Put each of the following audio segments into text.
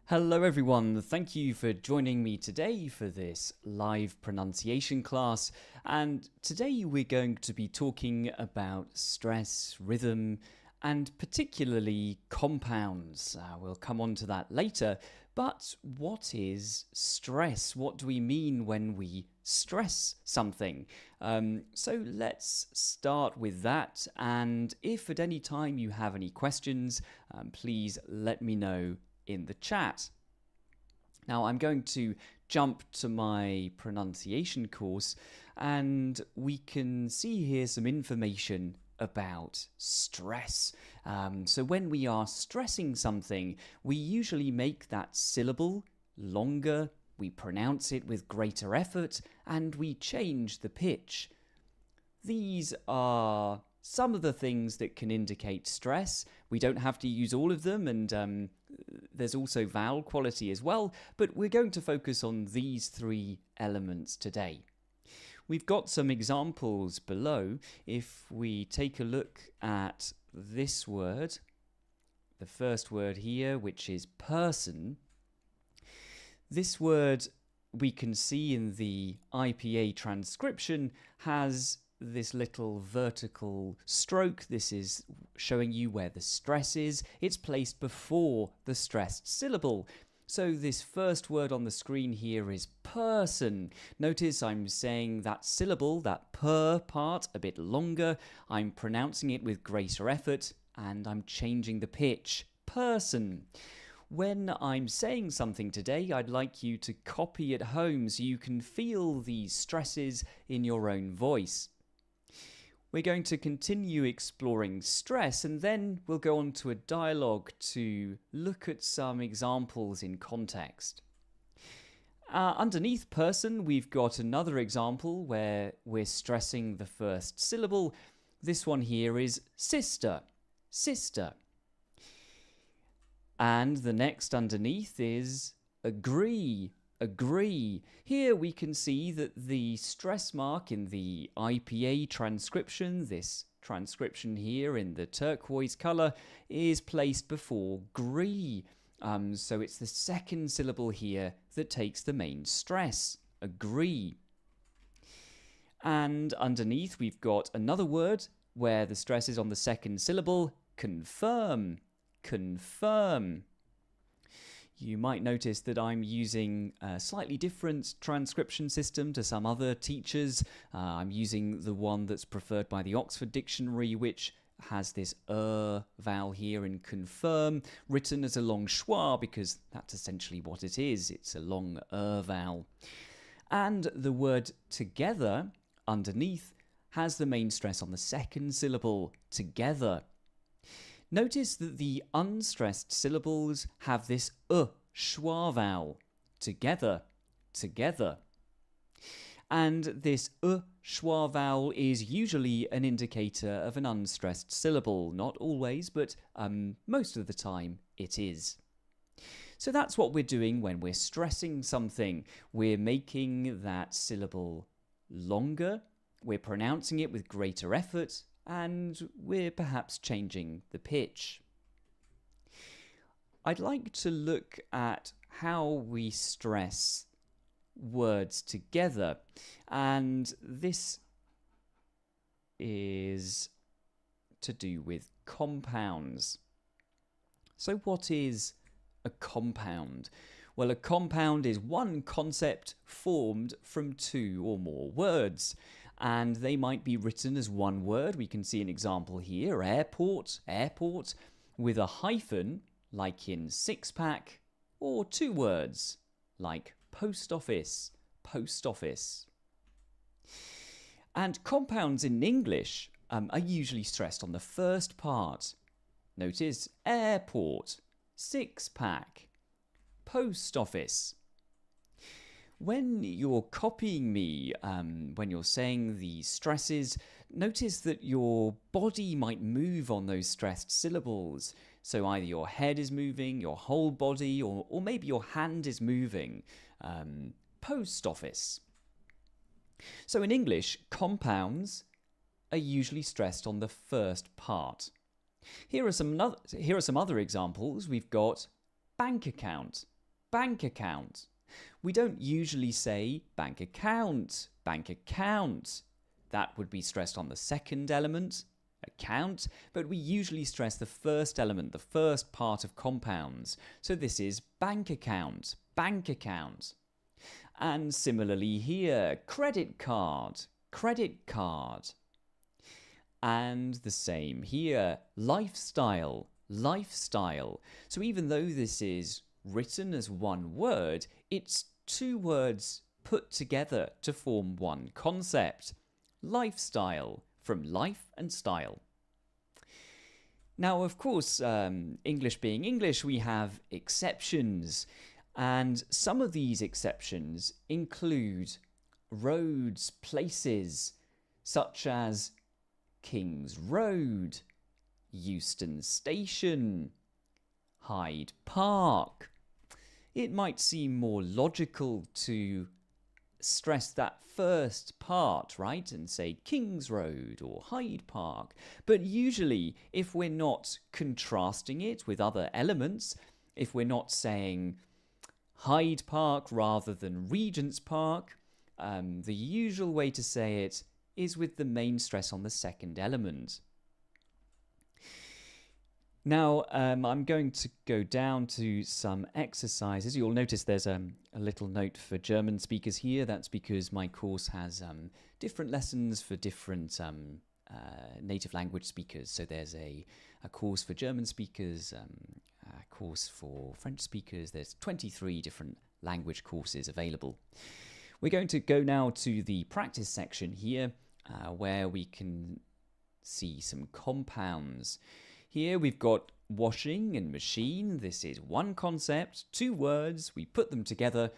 Hello everyone, thank you for joining me today for this live pronunciation class, and today we're going to be talking about stress, rhythm, and particularly compounds. We'll come on to that later, but what is stress? What do we mean when we stress something? So let's start with that, and if at any time you have any questions, please let me know in the chat. Now I'm going to jump to my pronunciation course and we can see here some information about stress. So when we are stressing something, we usually make that syllable longer, we pronounce it with greater effort, and we change the pitch. These are some of the things that can indicate stress. We don't have to use all of them, and there's also vowel quality as well, but we're going to focus on these three elements today. We've got some examples below. If we take a look at this word, the first word here, which is person, this word we can see in the IPA transcription has this little vertical stroke. This is showing you where the stress is. It's placed before the stressed syllable. So this first word on the screen here is person. Notice I'm saying that syllable, that per part, a bit longer. I'm pronouncing it with greater effort and I'm changing the pitch. Person. When I'm saying something today, I'd like you to copy at home so you can feel these stresses in your own voice. We're going to continue exploring stress and then we'll go on to a dialogue to look at some examples in context. Underneath person, we've got another example where we're stressing the first syllable. This one here is sister, sister. And the next underneath is agree, agree. Here we can see that the stress mark in the IPA transcription, this transcription here in the turquoise colour, is placed before gree. So it's the second syllable here that takes the main stress, agree. And underneath we've got another word where the stress is on the second syllable, confirm, confirm. You might notice that I'm using a slightly different transcription system to some other teachers. I'm using the one that's preferred by the Oxford Dictionary, which has this vowel here in confirm, written as a long schwa because that's essentially what it is. It's a long vowel. And the word together underneath has the main stress on the second syllable, together. Notice that the unstressed syllables have this schwa vowel, together, together. And this schwa vowel is usually an indicator of an unstressed syllable. Not always, but most of the time it is. So that's what we're doing when we're stressing something. We're making that syllable longer, we're pronouncing it with greater effort, and we're perhaps changing the pitch. I'd like to look at how we stress words together, and this is to do with compounds. So what is a compound? Well, a compound is one concept formed from two or more words, and they might be written as one word. We can see an example here, airport, airport, with a hyphen, like in six-pack, or two words, like post office, post office. And compounds in English are usually stressed on the first part. Notice airport, six-pack, post office. When you're copying me, when you're saying the stresses, notice that your body might move on those stressed syllables. So either your head is moving, your whole body, or maybe your hand is moving. Post office. So in English, compounds are usually stressed on the first part. Here are some other examples. We've got bank account, bank account. We don't usually say bank account, bank account. That would be stressed on the second element, account, but we usually stress the first element, the first part of compounds. So this is bank account, bank account. And similarly here, credit card, credit card. And the same here, lifestyle, lifestyle. So even though this is written as one word, it's two words put together to form one concept. Lifestyle, from life and style. Now, of course, English being English, we have exceptions. And some of these exceptions include roads, places, such as King's Road, Euston Station, Hyde Park. It might seem more logical to stress that first part, right, and say King's Road or Hyde Park. But usually, if we're not contrasting it with other elements, if we're not saying Hyde Park rather than Regent's Park, the usual way to say it is with the main stress on the second element. Now, I'm going to go down to some exercises. You'll notice there's a little note for German speakers here. That's because my course has different lessons for different native language speakers. So there's a course for German speakers, a course for French speakers. There's 23 different language courses available. We're going to go now to the practice section here, where we can see some compounds. Here we've got washing and machine. This is one concept, two words. We put them together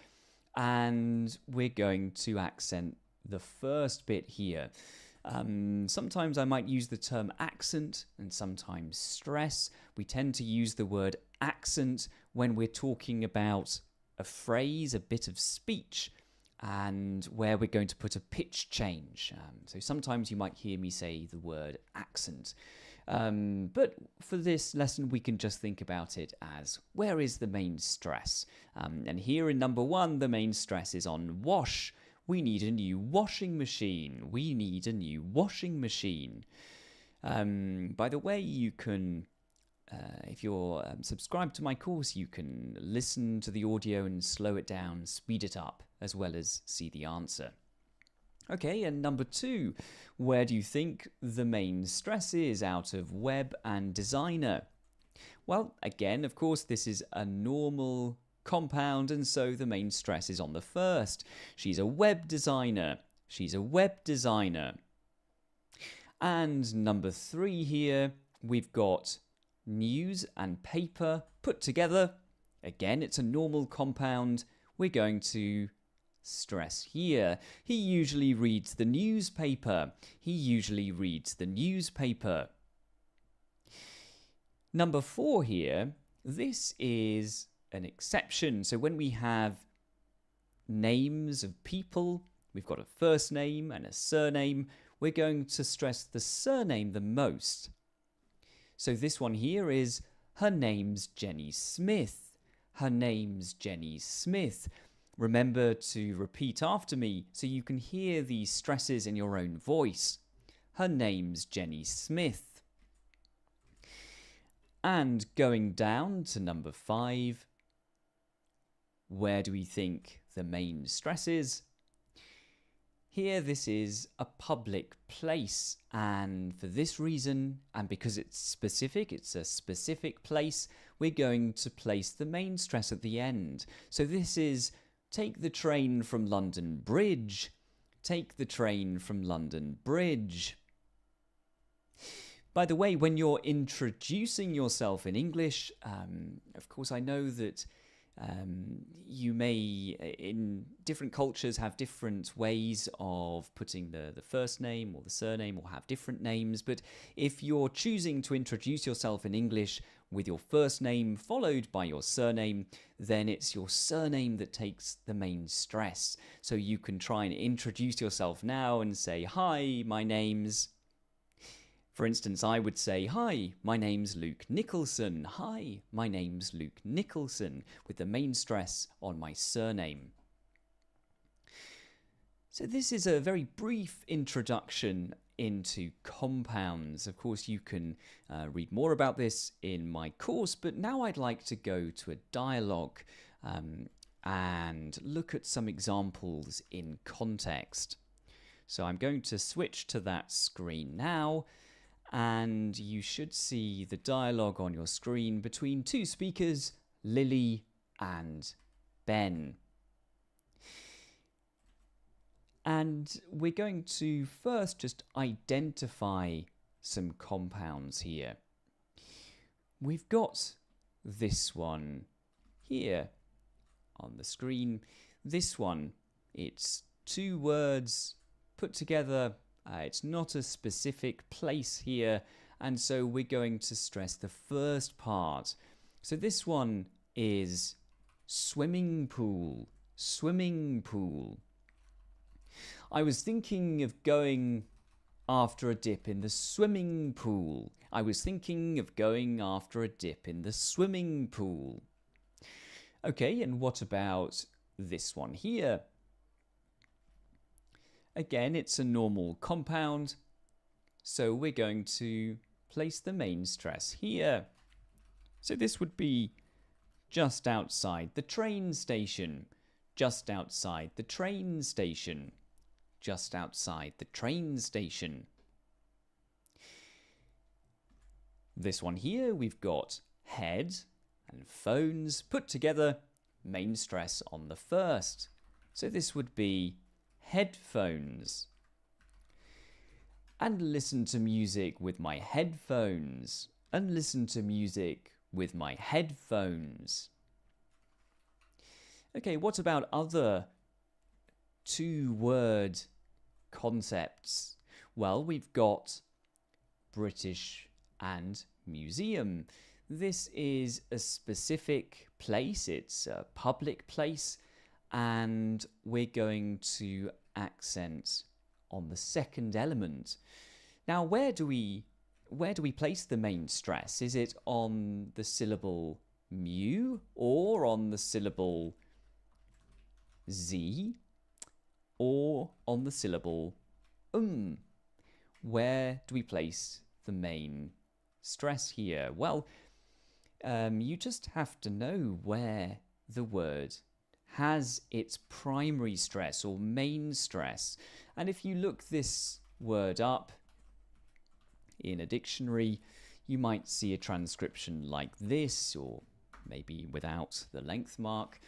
and we're going to accent the first bit here. Sometimes I might use the term accent and sometimes stress. We tend to use the word accent when we're talking about a phrase, a bit of speech, and where we're going to put a pitch change. So sometimes you might hear me say the word accent. But for this lesson, we can just think about it as, where is the main stress? And here in number 1, the main stress is on wash. We need a new washing machine. We need a new washing machine. By the way, you can, if you're subscribed to my course, you can listen to the audio and slow it down, speed it up, as well as see the answer. Okay, and number 2, where do you think the main stress is out of web and designer? Well, again, of course, this is a normal compound, and so the main stress is on the first. She's a web designer. She's a web designer. And number 3 here, we've got news and paper put together. Again, it's a normal compound. We're going to stress here. He usually reads the newspaper. He usually reads the newspaper. Number 4 here, this is an exception. So when we have names of people, we've got a first name and a surname, we're going to stress the surname the most. So this one here is, her name's Jenny Smith. Her name's Jenny Smith. Remember to repeat after me so you can hear these stresses in your own voice. Her name's Jenny Smith. And going down to number 5, where do we think the main stress is? Here, this is a public place, and for this reason, and because it's a specific place, we're going to place the main stress at the end. So this is, take the train from London Bridge. Take the train from London Bridge. By the way, when you're introducing yourself in English, of course I know that you may, in different cultures, have different ways of putting the first name or the surname, or have different names. But if you're choosing to introduce yourself in English with your first name followed by your surname, then it's your surname that takes the main stress. So you can try and introduce yourself now and say, hi, my name's... For instance, I would say, "Hi, my name's Luke Nicholson." "Hi, my name's Luke Nicholson," with the main stress on my surname. So this is a very brief introduction into compounds. Of course, you can read more about this in my course, but now I'd like to go to a dialogue and look at some examples in context. So I'm going to switch to that screen now, and you should see the dialogue on your screen between two speakers, Lily and Ben. And we're going to first just identify some compounds here. We've got this one here on the screen. This one, it's two words put together. It's not a specific place here, and so we're going to stress the first part. So this one is swimming pool, swimming pool. I was thinking of going after a dip in the swimming pool. I was thinking of going after a dip in the swimming pool. Okay, and what about this one here? Again, it's a normal compound, so we're going to place the main stress here. So this would be just outside the train station, just outside the train station, just outside the train station. This one here, we've got head and phones put together, main stress on the first. So this would be headphones. And listen to music with my headphones. And listen to music with my headphones. Okay, what about other two-word concepts? Well, we've got British and museum. This is a specific place, it's a public place, and we're going to accent on the second element. Now, where do we place the main stress? Is it on the syllable mu or on the syllable z or on the syllable Where do we place the main stress here? Well, you just have to know where the word has its primary stress or main stress. And if you look this word up in a dictionary, you might see a transcription like this, or maybe without the length mark.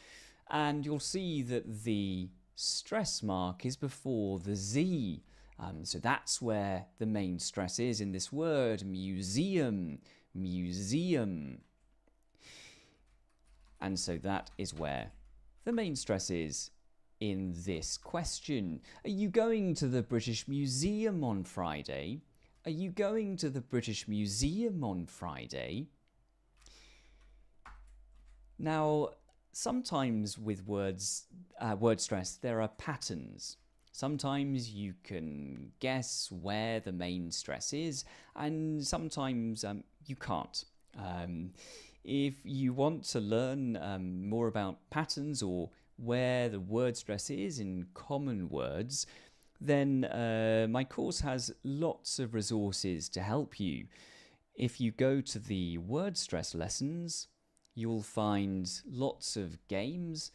And you'll see that the stress mark is before the Z. So that's where the main stress is in this word, museum, museum. And so that is where the main stress is in this question. Are you going to the British Museum on Friday? Are you going to the British Museum on Friday? Now, sometimes with word stress, there are patterns. Sometimes you can guess where the main stress is, and sometimes you can't. If you want to learn more about patterns or where the word stress is in common words, then my course has lots of resources to help you. If you go to the word stress lessons, you'll find lots of games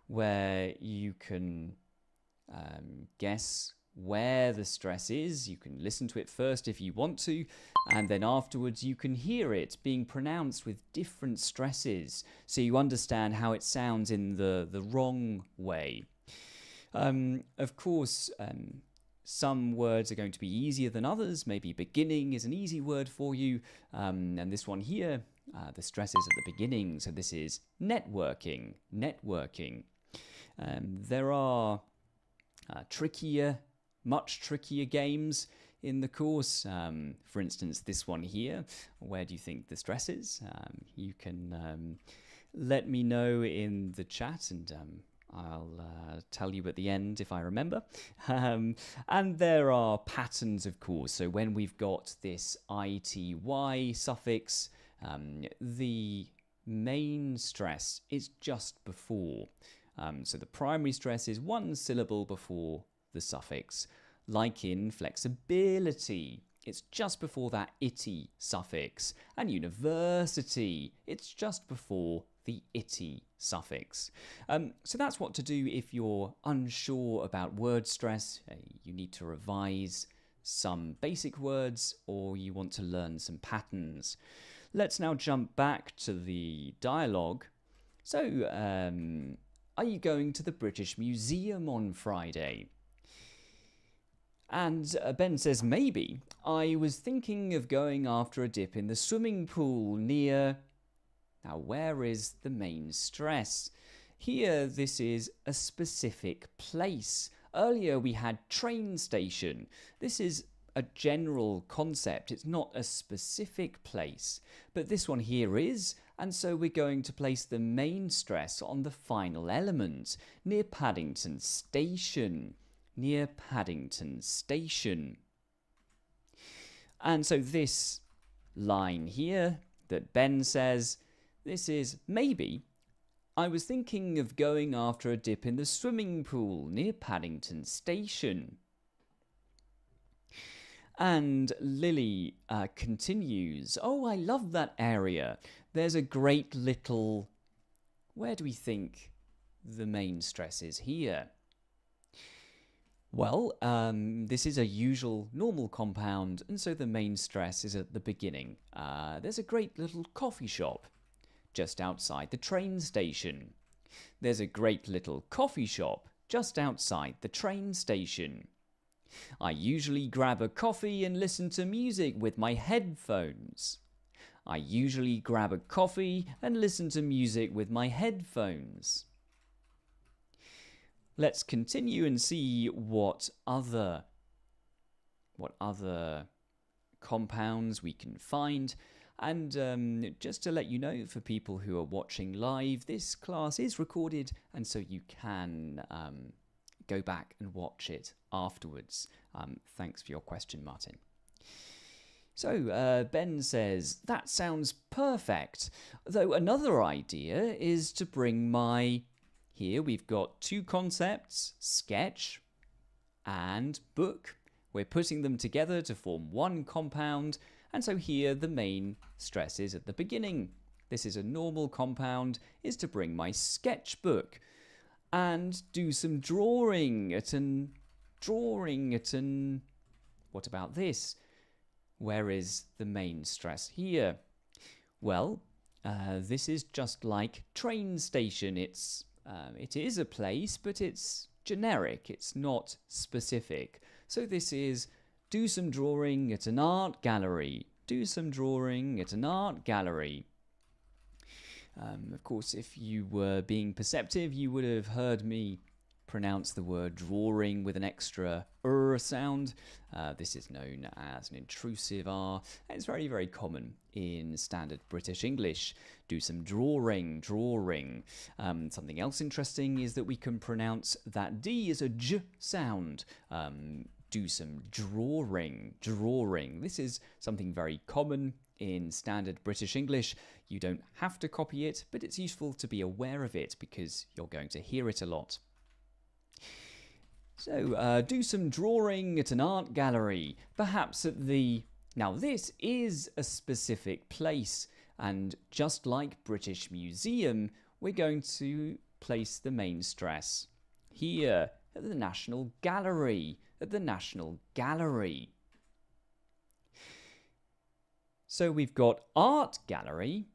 where you can guess where the stress is. You can listen to it first if you want to, and then afterwards you can hear it being pronounced with different stresses, so you understand how it sounds in the wrong way. Of course, some words are going to be easier than others. Maybe beginning is an easy word for you, and this one here, the stress is at the beginning, so this is networking, networking. There are much trickier games in the course. For instance, this one here, where do you think the stress is? You can let me know in the chat, and I'll tell you at the end if I remember. And there are patterns, of course. So when we've got this ity suffix, the main stress is just before. So the primary stress is one syllable before the suffix. Like in flexibility, it's just before that ity suffix. And university, it's just before the ity suffix. So that's what to do if you're unsure about word stress. You need to revise some basic words or you want to learn some patterns. Let's now jump back to the dialogue. So, are you going to the British Museum on Friday? And Ben says, maybe. I was thinking of going after a dip in the swimming pool near... Now, where is the main stress? Here, this is a specific place. Earlier, we had train station. This is a general concept. It's not a specific place. But this one here is, and so we're going to place the main stress on the final element, near Paddington Station. Near Paddington Station. And so this line here that Ben says, this is maybe. I was thinking of going after a dip in the swimming pool near Paddington Station. And Lily continues, oh, I love that area. There's a great little... Where do we think the main stress is here? Well, this is a usual normal compound, and so the main stress is at the beginning. There's a great little coffee shop just outside the train station. There's a great little coffee shop just outside the train station. I usually grab a coffee and listen to music with my headphones. I usually grab a coffee and listen to music with my headphones. Let's continue and see what other compounds we can find. And just to let you know, for people who are watching live, this class is recorded, and so you can go back and watch it afterwards. Thanks for your question, Martin. So Ben says, that sounds perfect. Though another idea is to bring my... Here we've got two concepts, sketch and book. We're putting them together to form one compound, and so here the main stress is at the beginning. This is a normal compound, is to bring my sketchbook and do some drawing at an... What about this? Where is the main stress here? Well, this is just like train station. It is a place, but it's generic. It's not specific. So this is do some drawing at an art gallery. Do some drawing at an art gallery. Of course, if you were being perceptive, you would have heard me pronounce the word drawing with an extra sound. This is known as an intrusive R. It's very, very common in standard British English. Do some drawing. Something else interesting is that we can pronounce that D as a J sound. Do some drawing. This is something very common in standard British English. You don't have to copy it, but it's useful to be aware of it because you're going to hear it a lot. So, do some drawing at an art gallery, perhaps at the... Now, this is a specific place, and just like British Museum, we're going to place the main stress here, at the National Gallery, So we've got art gallery,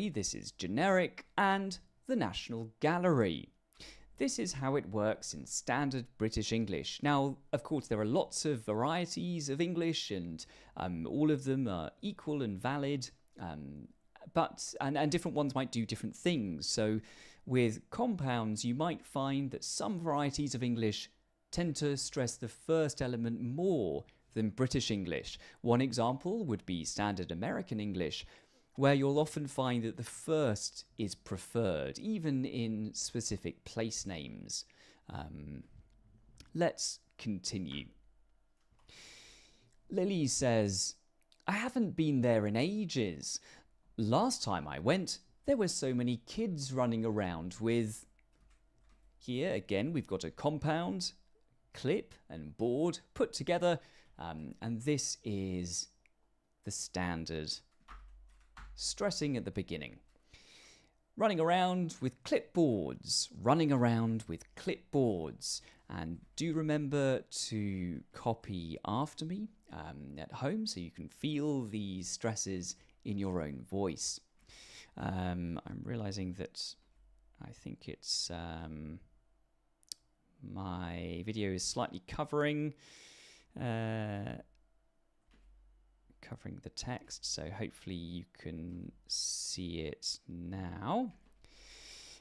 this is generic, and the National Gallery. This is how it works in standard British English. Now, of course, there are lots of varieties of English, and all of them are equal and valid, but different ones might do different things. So with compounds, you might find that some varieties of English tend to stress the first element more than British English. One example would be standard American English, where you'll often find that the first is preferred, even in specific place names. Let's continue. Lily says, I haven't been there in ages. Last time I went, there were so many kids running around with... Here again, we've got a compound, clip and board put together, and this is the standard stressing at the beginning. Running around with clipboards, running around with clipboards. And do remember to copy after me at home so you can feel these stresses in your own voice. I'm realizing that I think it's my video is slightly covering the text, so hopefully you can see it now.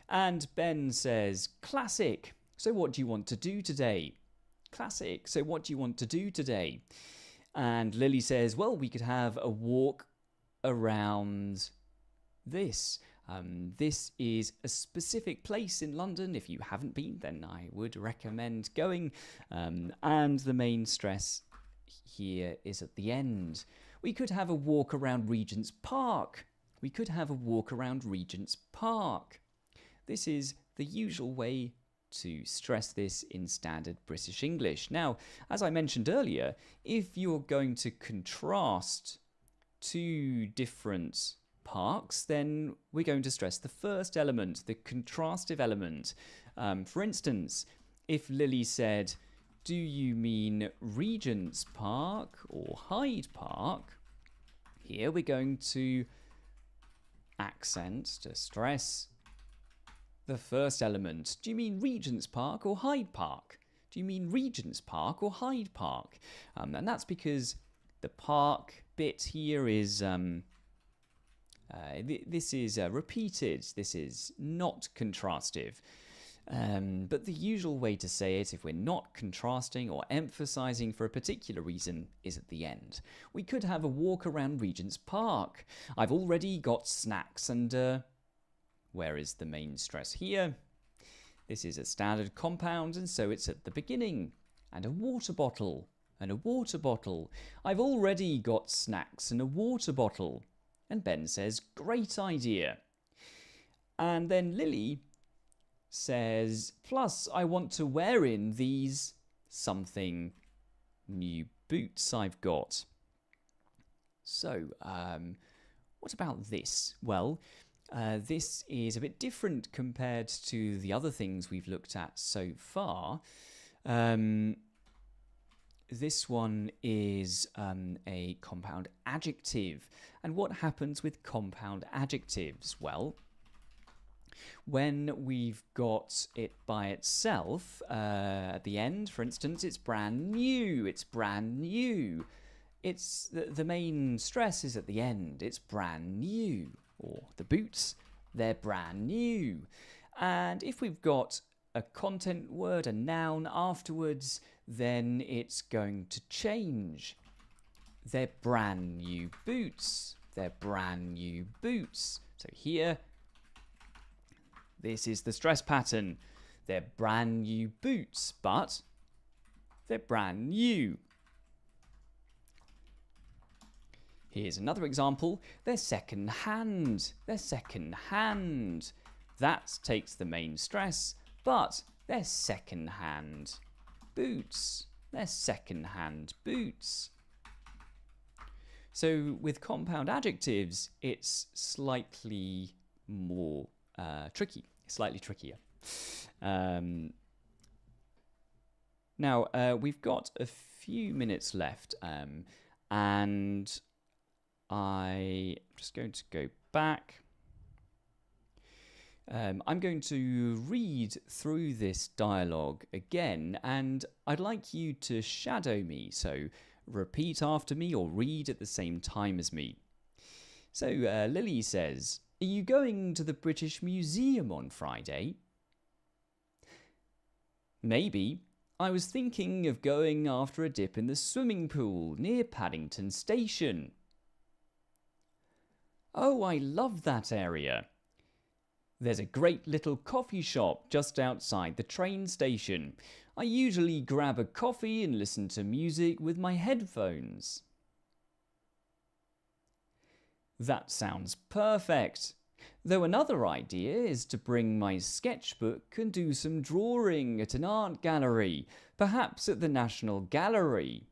And Ben says, classic. So what do you want to do today? Classic. So what do you want to do today? And Lily says, well, we could have a walk around this. This is a specific place in London. If you haven't been, then I would recommend going. And the main stress here is at the end. We could have a walk around Regent's Park. We could have a walk around Regent's Park. This is the usual way to stress this in standard British English. Now, as I mentioned earlier, if you're going to contrast two different parks, then we're going to stress the first element, the contrastive element. For instance, if Lily said, do you mean Regent's Park or Hyde Park? Here we're going to accent to stress the first element. Do you mean Regent's Park or Hyde Park? Do you mean Regent's Park or Hyde Park? And that's because the park bit here is... this is repeated. This is not contrastive. But the usual way to say it, if we're not contrasting or emphasizing for a particular reason, is at the end. We could have a walk around Regent's Park. I've already got snacks and... where is the main stress here? This is a standard compound, and so it's at the beginning. And a water bottle. And a water bottle. I've already got snacks and a water bottle. And Ben says, great idea. And then Lily says, plus I want to wear in these something new boots I've got. So, what about this? Well, this is a bit different compared to the other things we've looked at so far. This one is a compound adjective. And what happens with compound adjectives? Well, when we've got it by itself, at the end, for instance, it's brand new. It's brand new. It's the main stress is at the end. It's brand new. Or the boots, they're brand new. And if we've got a content word, a noun afterwards, then it's going to change. They're brand new boots. They're brand new boots. So here, this is the stress pattern. They're brand new boots, but they're brand new. Here's another example. They're second hand. They're second hand. That takes the main stress, but they're second hand boots. They're second hand boots. So with compound adjectives, it's slightly more tricky, slightly trickier. Now, we've got a few minutes left, and I'm just going to go back. I'm going to read through this dialogue again, and I'd like you to shadow me, so repeat after me or read at the same time as me. So Lily says, are you going to the British Museum on Friday? Maybe. I was thinking of going after a dip in the swimming pool near Paddington Station. Oh, I love that area. There's a great little coffee shop just outside the train station. I usually grab a coffee and listen to music with my headphones. That sounds perfect. Though another idea is to bring my sketchbook and do some drawing at an art gallery, perhaps at the National Gallery.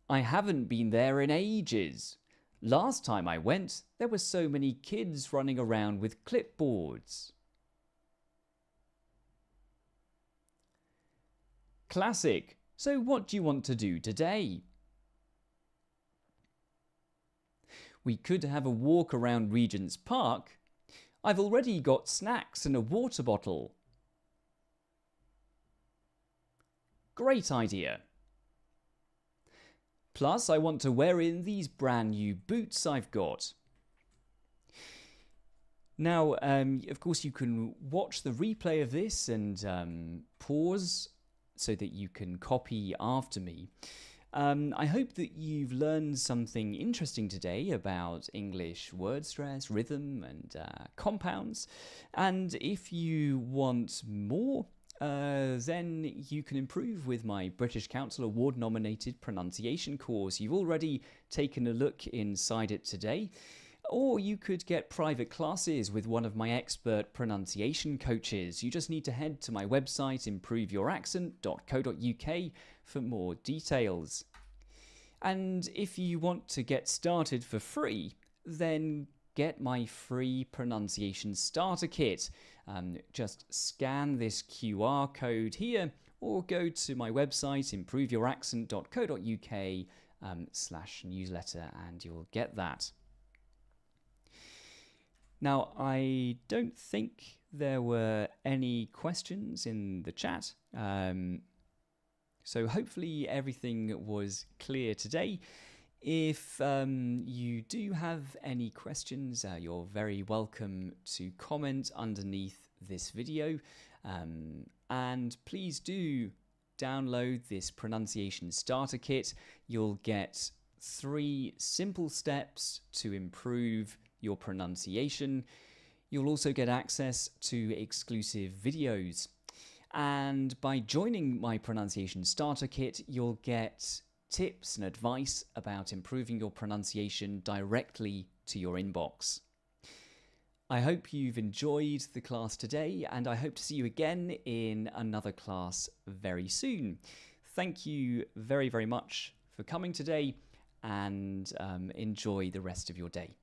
I haven't been there in ages. Last time I went, there were so many kids running around with clipboards. Classic. So what do you want to do today? We could have a walk around Regent's Park. I've already got snacks and a water bottle. Great idea. Plus, I want to wear in these brand new boots I've got. Now, of course, you can watch the replay of this and pause so that you can copy after me. I hope that you've learned something interesting today about English word stress, rhythm, and compounds. And if you want more, then you can improve with my British Council Award-nominated pronunciation course. You've already taken a look inside it today. Or you could get private classes with one of my expert pronunciation coaches. You just need to head to my website, improveyouraccent.co.uk, for more details. And if you want to get started for free, then get my free pronunciation starter kit. Just scan this QR code here or go to my website, improveyouraccent.co.uk/newsletter, and you'll get that. Now, I don't think there were any questions in the chat, so hopefully everything was clear today. If you do have any questions, you're very welcome to comment underneath this video, and please do download this pronunciation starter kit. You'll get 3 simple steps to improve your pronunciation. You'll also get access to exclusive videos. And by joining my pronunciation starter kit, you'll get tips and advice about improving your pronunciation directly to your inbox. I hope you've enjoyed the class today, and I hope to see you again in another class very soon. Thank you very, very much for coming today, and enjoy the rest of your day.